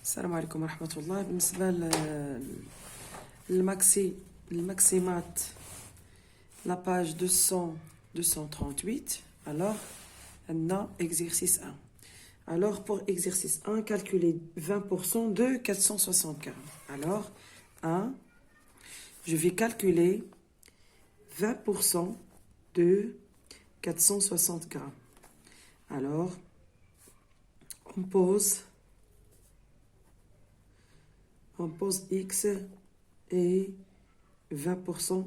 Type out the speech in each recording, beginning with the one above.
السلام عليكم ورحمة الله. بالنسبة للماكسيمات la page 238, alors on a exercice 1. Alors pour exercice 1, calculer 20% de 460 grammes. Alors 1, je vais calculer 20% de 460 grammes. Alors on pose X et 20%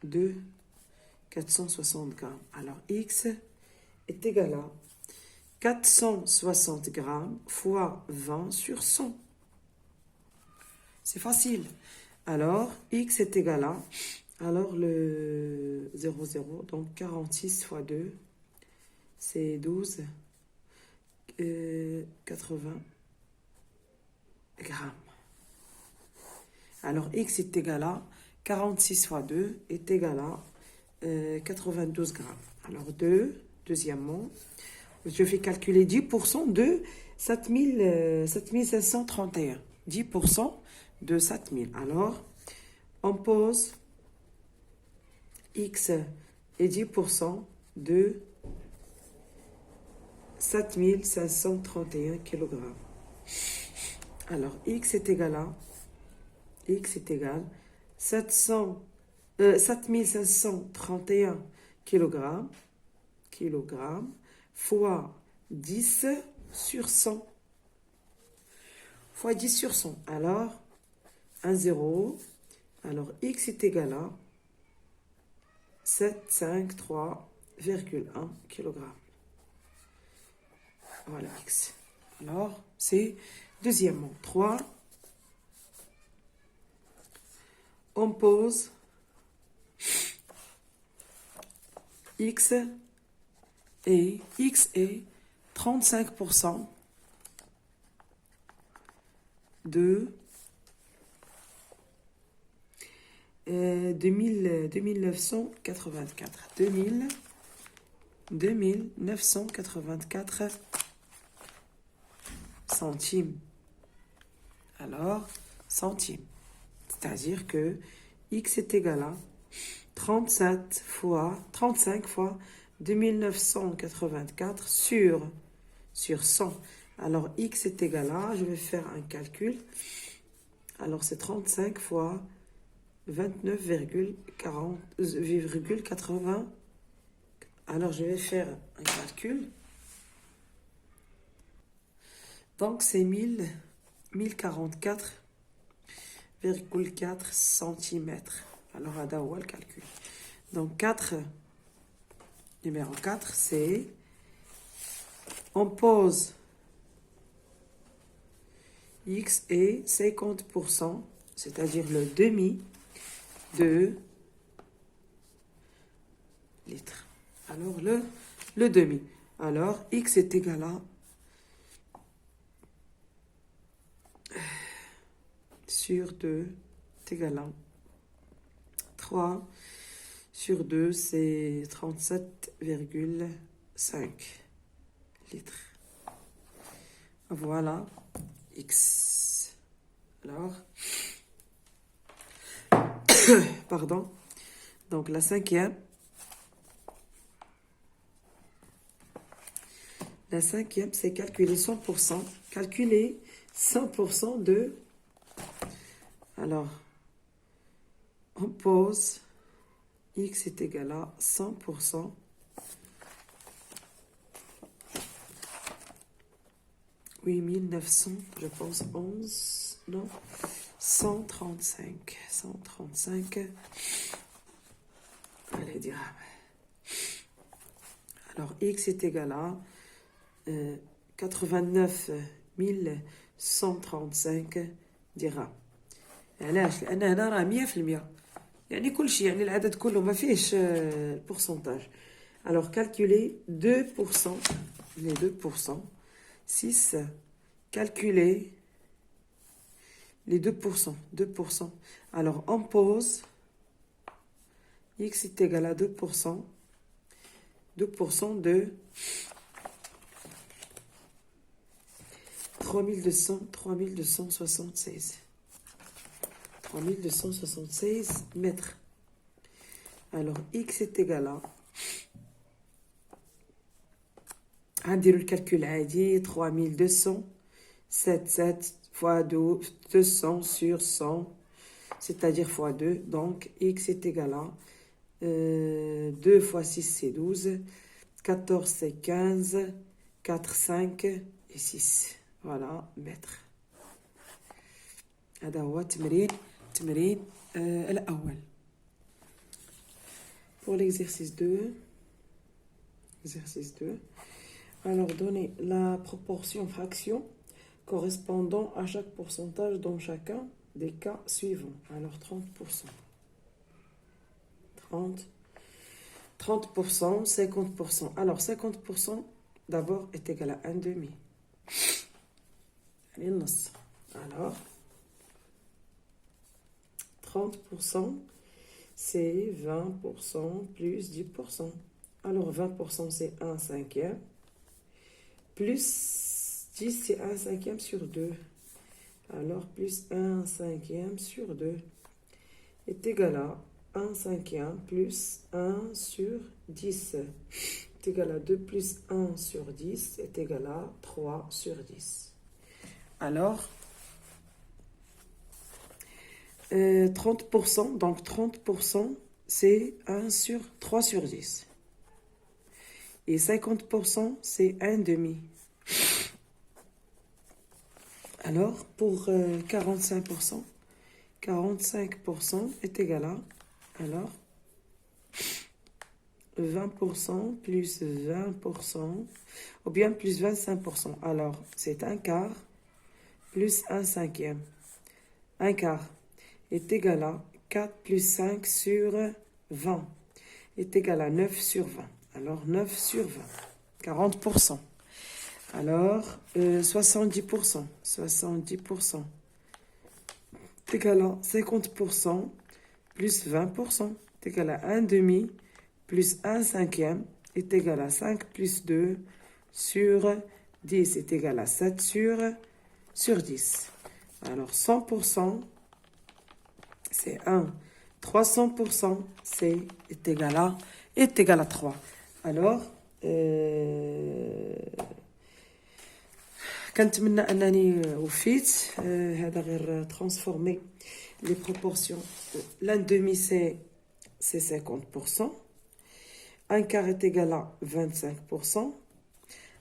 de 460 grammes. Alors X est égal à 460 grammes fois 20 sur 100. C'est facile. Alors X est égal à, alors le 0, donc 46 fois 2, c'est 12, 80 grammes. Alors, X est égal à 46 fois 2 est égal à 92 grammes. Alors, deuxièmement, je vais calculer 10% de 7531. 10% de 7000. Alors, on pose X et 10% de 7531 kg. Alors, X est égal à 7531 kg fois 10 sur 100. Fois 10 sur 100. Alors, 1, 0. Alors, X est égal à 753,1 kg. Voilà, X. Alors, c'est deuxièmement. 3. On pose X est 35% de 2984 centimes. Alors, centimes. C'est-à-dire que X est égal à 35 fois 2984 sur 100. Alors, X est égal à, je vais faire un calcul. Alors, c'est 35 fois 29,80. Alors, je vais faire un calcul. Donc, c'est 1044,4 cm. Alors, on va le calcul. Donc, numéro 4, c'est on pose X et 50%, c'est-à-dire le demi de litre. Alors, le demi. Alors, X est égal à sur 2 est égal à 3 sur 2, c'est 37,5 litres. Voilà, X. Alors, pardon. Donc, la cinquième, c'est calculer 100%. Calculer 100% de... Alors, on pose X est égal à 100%. Oui, 1900, je pense 11, non, 135. Allez, dirhams. Alors, X est égal à 89 135 dirhams. علاش؟ لأن هنا راه 100%. يعني كل شيء، يعني العدد كله ما فيهش البورسنتاج. Alors calculer 2%, les 2%, 6, calculer les 2%. Alors on pose X est égal à 2%, 2% de 3276. 3276 mètres. Alors, x est égal à... نديرو الكالكول عادي 3200 7 fois 200 sur 100 c'est-à-dire fois 2 donc x est égal à 2 fois 6 c'est 12 14 c'est 15 4 5 et 6 voilà mètre. هذا هو التمرين الأول. Pour l'exercice 2 exercice 2 alors donner la proportion fraction correspondant à chaque pourcentage dans chacun des cas suivants. Alors 30%, 50%. Alors 50% d'abord est égal à 1 demi. Alors 30% c'est 20% plus 10%. Alors 20% c'est 1 cinquième. Plus 10 c'est 1 cinquième sur 2. Alors plus 1 cinquième sur 2 est égal à 1 cinquième plus 1 sur 10 est égal à 2 plus 1 sur 10 est égal à 3 sur 10. Alors 30%, donc 30% c'est 1 sur 3 sur 10. Et 50% c'est 1 demi. Alors pour 45%, 45% est égal à, alors 20% plus 20%, ou bien plus 25%. Alors c'est un quart plus 1 cinquième. Un quart est égal à 4 plus 5 sur 20 est égal à 9 sur 20. Alors 9 sur 20, 40%. Alors 70%, 70% est égal à 50% plus 20% est égal à 1 demi plus 1 cinquième est égal à 5 plus 2 sur 10 est égal à 7 sur 10. Alors 100% c'est 1. 300% est égal à 3. Alors كنتمنى انني وفيت. هذا غير transformer les proportions. L'un demi c'est 50%. Un quart est égal à 25%.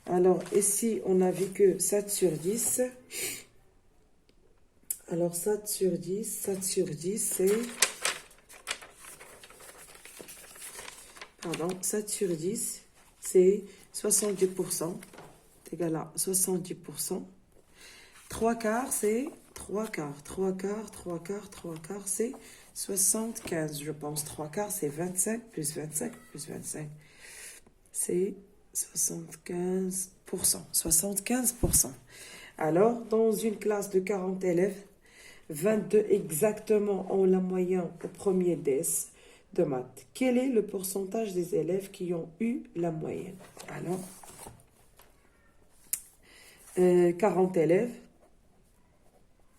Alors ici on a vu que 7 sur 10. Alors 7 sur 10 c'est... Pardon, 7 sur 10 c'est 70%. Égal à 70%. 3 quarts, c'est 3 quarts. 3 quarts, 3 quarts, 3 quarts, c'est 75, je pense. 3 quarts, c'est 25, plus 25, plus 25. C'est 75%. 75%. Alors, dans une classe de 40 élèves, 22 exactement ont la moyenne au premier DES de maths. Quel est le pourcentage des élèves qui ont eu la moyenne? Alors, 40 élèves,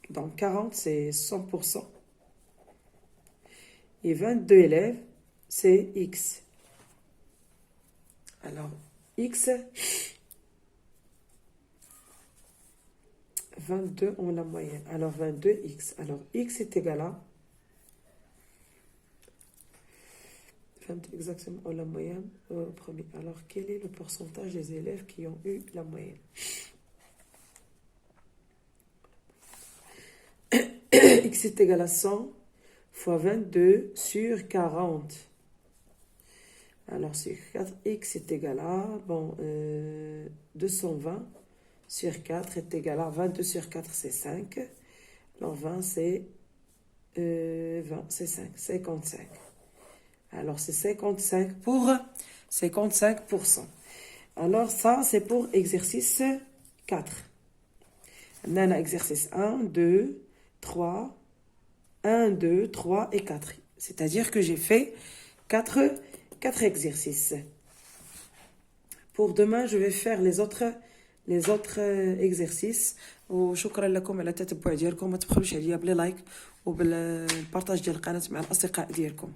donc 40 c'est 100%, et 22 élèves c'est X. Alors X, 22 ont la moyenne, alors 22 X, alors X est égal à 22 exactement ont la moyenne au premier. Alors quel est le pourcentage des élèves qui ont eu la moyenne? X est égal à 100 fois 22 sur 40. Alors, sur 4, X est égal à 220 sur 4 est égal à 22 sur 4, c'est 5. Alors, 20, c'est 20, c'est 5, 55. Alors, c'est 55 pour 55%. Alors, ça, c'est pour exercice 4. On a exercice 1, 2, 3, 1, 2, 3 et 4. C'est-à-dire que j'ai fait 4 exercices. Pour demain, je vais faire les autres exercices وشكرا لكم على التتبع ديالكم. ما تبخلوش عليا بلي لايك وبالبارطاج ديال القناه مع الاصدقاء ديالكم.